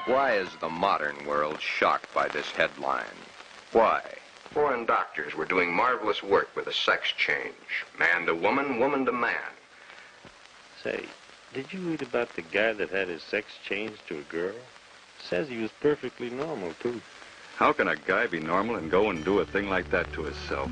Why is the modern world shocked by this headline? Why? Foreign doctors were doing marvelous work with a sex change. Man to woman, woman to man. Say, did you read about the guy that had his sex changed to a girl? Says he was perfectly normal, too. How can a guy be normal and go and do a thing like that to himself?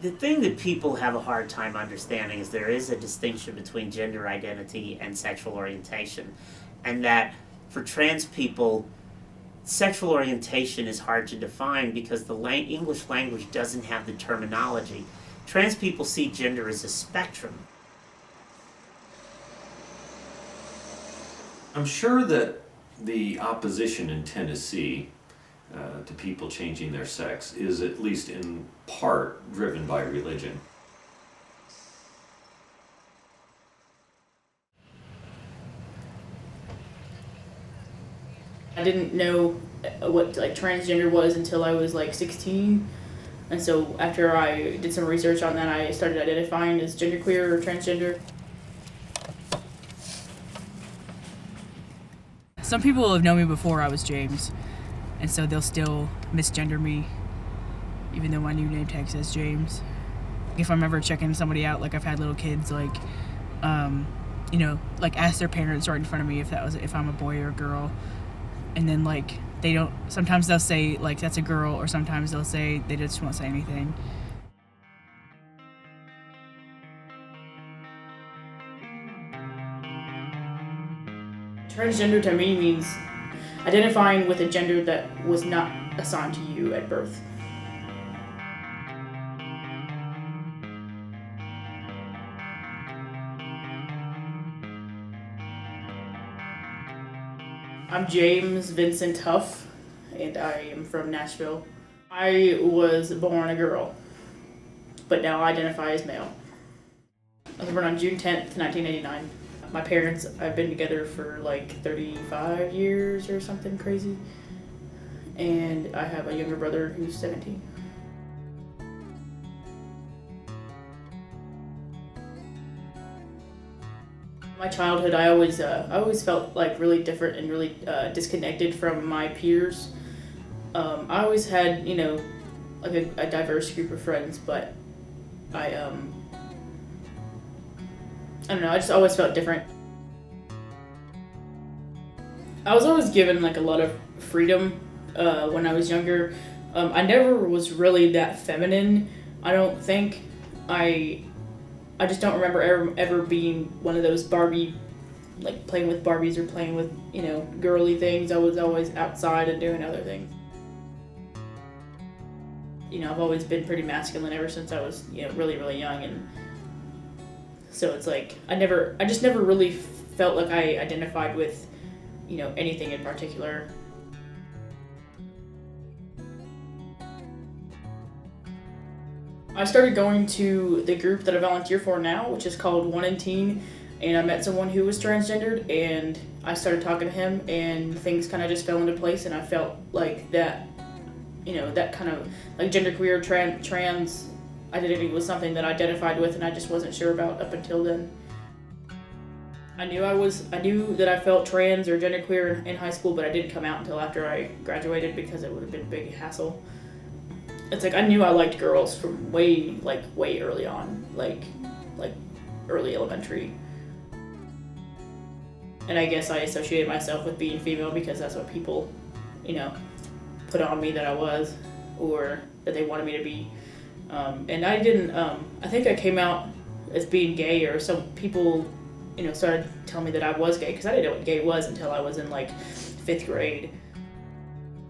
The thing that people have a hard time understanding is there is a distinction between gender identity and sexual orientation, and that for trans people, sexual orientation is hard to define because the English language doesn't have the terminology. Trans people see gender as a spectrum. I'm sure that the opposition in Tennessee to people changing their sex is at least in part driven by religion. I didn't know what transgender was until I was 16, and so after I did some research on that, I started identifying as genderqueer or transgender. Some people have known me before I was James, and so they'll still misgender me, even though my new name tag says James. If I'm ever checking somebody out, I've had little kids, ask their parents right in front of me if I'm a boy or a girl, and then they don't. Sometimes they'll say that's a girl, or sometimes they'll say they just won't say anything. Transgender to me means identifying with a gender that was not assigned to you at birth. I'm James Vincent Huff, and I am from Nashville. I was born a girl, but now I identify as male. I was born on June 10th, 1989. My parents, I've been together for 35 years or something crazy. And I have a younger brother who's 17. My childhood, I always felt really different and really disconnected from my peers. I always had, a diverse group of friends, but I don't know, I just always felt different. I was always given a lot of freedom when I was younger. I never was really that feminine, I don't think. I just don't remember ever being one of those Barbie, playing with Barbies or playing with, girly things. I was always outside and doing other things. I've always been pretty masculine ever since I was, really, really young, and so it's I just never really felt like I identified with, anything in particular. I started going to the group that I volunteer for now, which is called One in Teen, and I met someone who was transgendered, and I started talking to him, and things kind of just fell into place, and I felt like that, that kind of genderqueer trans identity was something that I identified with, and I just wasn't sure about up until then. I knew that I felt trans or genderqueer in high school, but I didn't come out until after I graduated because it would have been a big hassle. it's like I knew I liked girls from way early on, like early elementary. And I guess I associated myself with being female because that's what people, put on me that I was, or that they wanted me to be. And I didn't, I think I came out as being gay, or some people, started telling me that I was gay, because I didn't know what gay was until I was in 5th grade.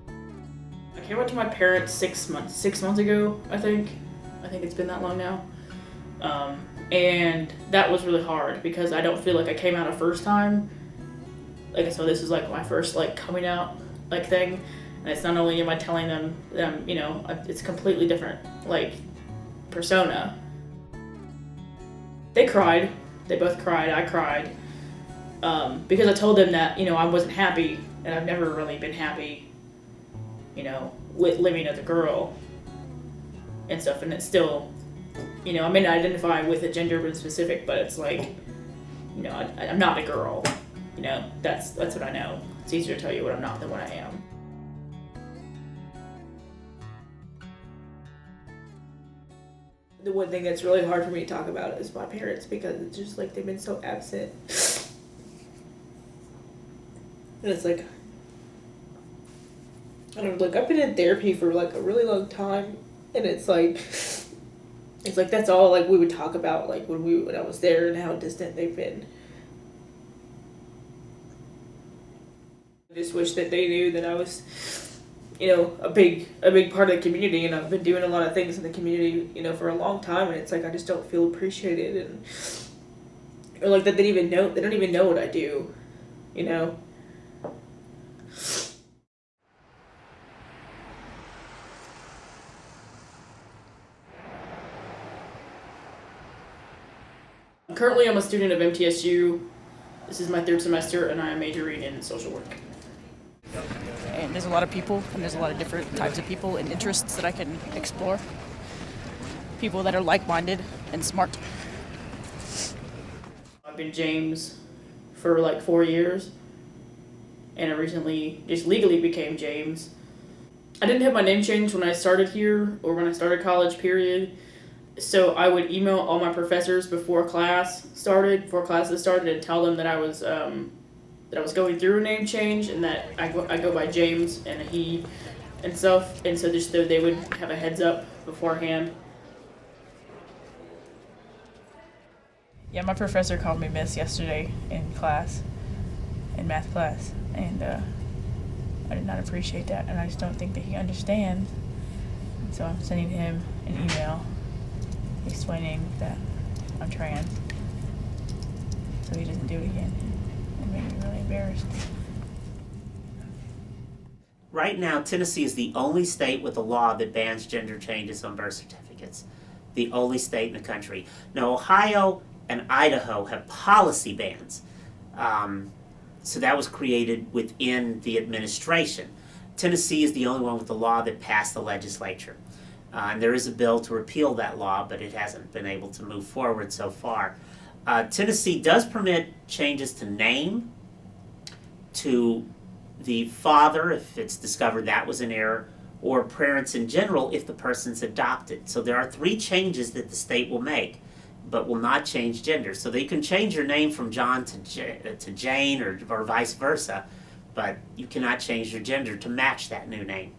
I came out to my parents 6 months ago, I think. I think it's been that long now. And that was really hard because I don't feel like I came out a first time. So this is my first coming out thing. And it's not only am I telling them, it's a completely different persona. They cried. They both cried. I cried. Because I told them that, I wasn't happy, and I've never really been happy, with living as a girl and stuff. And it's still, I may not identify with a gender specific, but it's I'm not a girl. That's what I know. It's easier to tell you what I'm not than what I am. The one thing that's really hard for me to talk about is my parents, because it's just they've been so absent. And it's I don't know, I've been in therapy for a really long time, and it's that's all we would talk about when I was there, and how distant they've been. I just wish that they knew that I was, a big part of the community, and I've been doing a lot of things in the community, for a long time, and it's I just don't feel appreciated, and or that they don't even know what I do, Currently, I'm a student of MTSU. This is my 3rd semester, and I am majoring in social work. And there's a lot of people, and there's a lot of different types of people and interests that I can explore. People that are like-minded and smart. I've been James for 4 years, and I recently just legally became James. I didn't have my name changed when I started here, or when I started college, period. So I would email all my professors before classes started, and tell them that I was going through a name change, and that I go by James and a he and stuff. And so just so they would have a heads up beforehand. Yeah, my professor called me Miss yesterday in math class, and I did not appreciate that, and I just don't think that he understands. And so I'm sending him an email explaining that I'm trans, so he doesn't do it again. It made me really embarrassed. Right now, Tennessee is the only state with a law that bans gender changes on birth certificates. The only state in the country. Now, Ohio and Idaho have policy bans. So that was created within the administration. Tennessee is the only one with a law that passed the legislature. And there is a bill to repeal that law, but it hasn't been able to move forward so far. Tennessee does permit changes to name, to the father if it's discovered that was an error, or parents in general if the person's adopted. So there are 3 changes that the state will make, but will not change gender. So they can change your name from John to Jane, or vice versa, but you cannot change your gender to match that new name.